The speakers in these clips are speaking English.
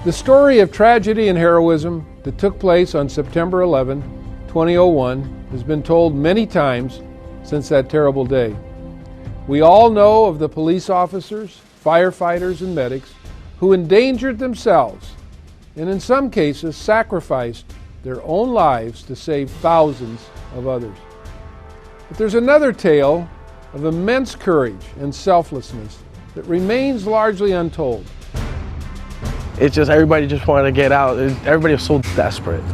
The story of tragedy and heroism that took place on September 11, 2001 has been told many times since that terrible day. We all know of the police officers, firefighters, and medics who endangered themselves and in some cases sacrificed their own lives to save thousands of others. But there's another tale of immense courage and selflessness that remains largely untold. It's just everybody just wanted to get out. Everybody was so desperate.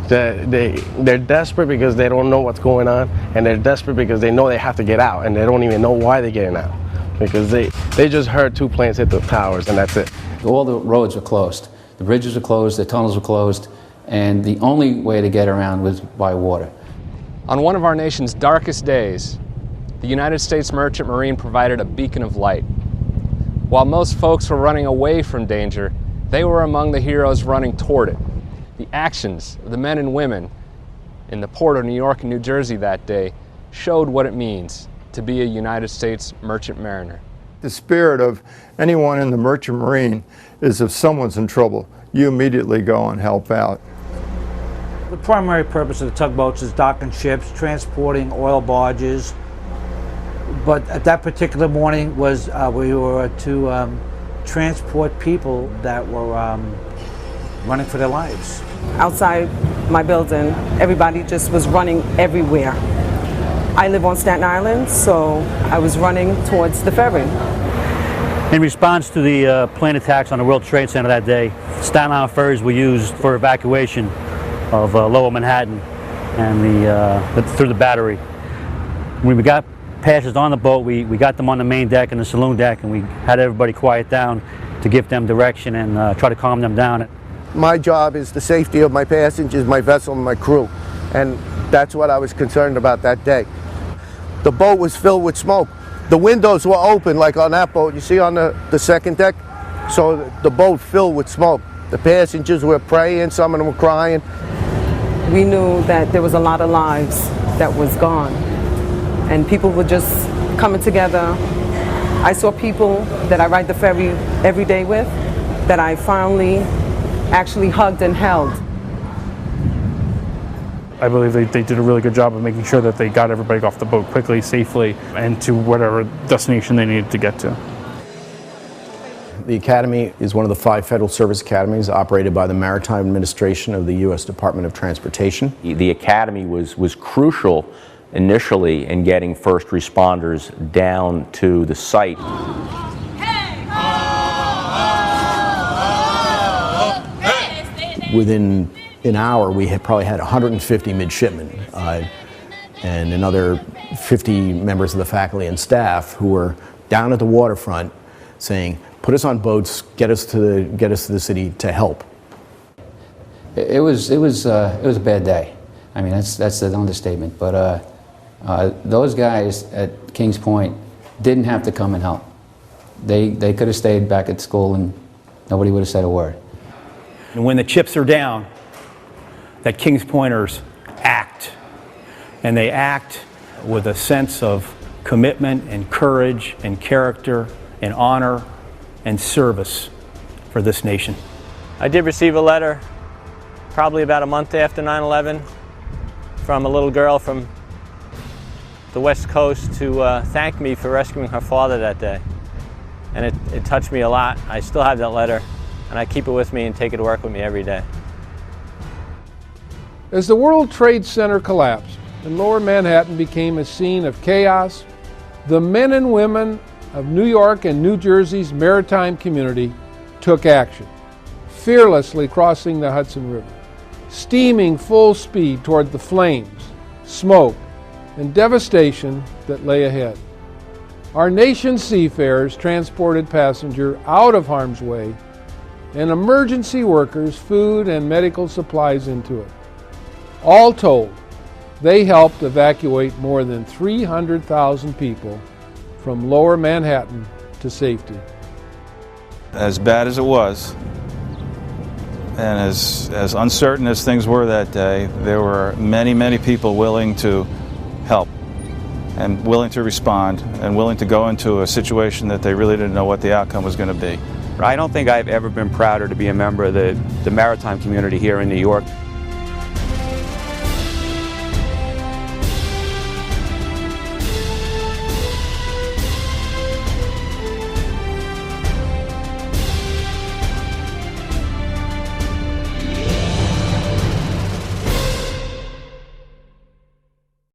They're desperate because they don't know what's going on, and they're desperate because they know they have to get out, and they don't even know why they're getting out. Because they just heard 2 planes hit the towers, and that's it. All the roads were closed. The bridges were closed, the tunnels were closed, and the only way to get around was by water. On one of our nation's darkest days, the United States Merchant Marine provided a beacon of light. While most folks were running away from danger, they were among the heroes running toward it. The actions of the men and women in the port of New York and New Jersey that day showed what it means to be a United States merchant mariner. The spirit of anyone in the Merchant Marine is if someone's in trouble, you immediately go and help out. The primary purpose of the tugboats is docking ships, transporting oil barges, but at that particular morning was we were to transport people that were running for their lives. Outside my building, everybody just was running everywhere. I live on Staten Island, so I was running towards the ferry. In response to the plane attacks on the World Trade Center that day, Staten Island ferries were used for evacuation of Lower Manhattan and through the battery. When we got passengers on the boat, we got them on the main deck and the saloon deck, and we had everybody quiet down to give them direction and try to calm them down. My job is the safety of my passengers, my vessel, and my crew, and that's what I was concerned about that day. The boat was filled with smoke. The windows were open, like on that boat, you see on the second deck? So the boat filled with smoke. The passengers were praying, some of them were crying. We knew that there was a lot of lives that was gone, and people were just coming together. I saw people that I ride the ferry every day with that I finally actually hugged and held. I believe they did a really good job of making sure that they got everybody off the boat quickly, safely, and to whatever destination they needed to get to. The Academy is one of the 5 Federal Service Academies operated by the Maritime Administration of the U.S. Department of Transportation. The Academy was crucial initially in getting first responders down to the site. Within an hour, we had probably had 150 midshipmen and another 50 members of the faculty and staff who were down at the waterfront saying, "Put us on boats, get us to the city to help." It was a bad day. I mean, that's an understatement. But those guys at Kings Point didn't have to come and help. They could have stayed back at school and nobody would have said a word. And when the chips are down, that Kings Pointers act. And they act with a sense of commitment and courage and character and honor and service for this nation. I did receive a letter probably about a month after 9/11 from a little girl from the West Coast to thank me for rescuing her father that day. And it touched me a lot. I still have that letter, and I keep it with me and take it to work with me every day. As the World Trade Center collapsed and Lower Manhattan became a scene of chaos, the men and women of New York and New Jersey's maritime community took action, fearlessly crossing the Hudson River, steaming full speed toward the flames, smoke, and devastation that lay ahead. Our nation's seafarers transported passengers out of harm's way and emergency workers food and medical supplies into it. All told, they helped evacuate more than 300,000 people from Lower Manhattan to safety. As bad as it was, and as uncertain as things were that day, there were many, many people willing to help and willing to respond and willing to go into a situation that they really didn't know what the outcome was going to be. I don't think I've ever been prouder to be a member of the maritime community here in New York.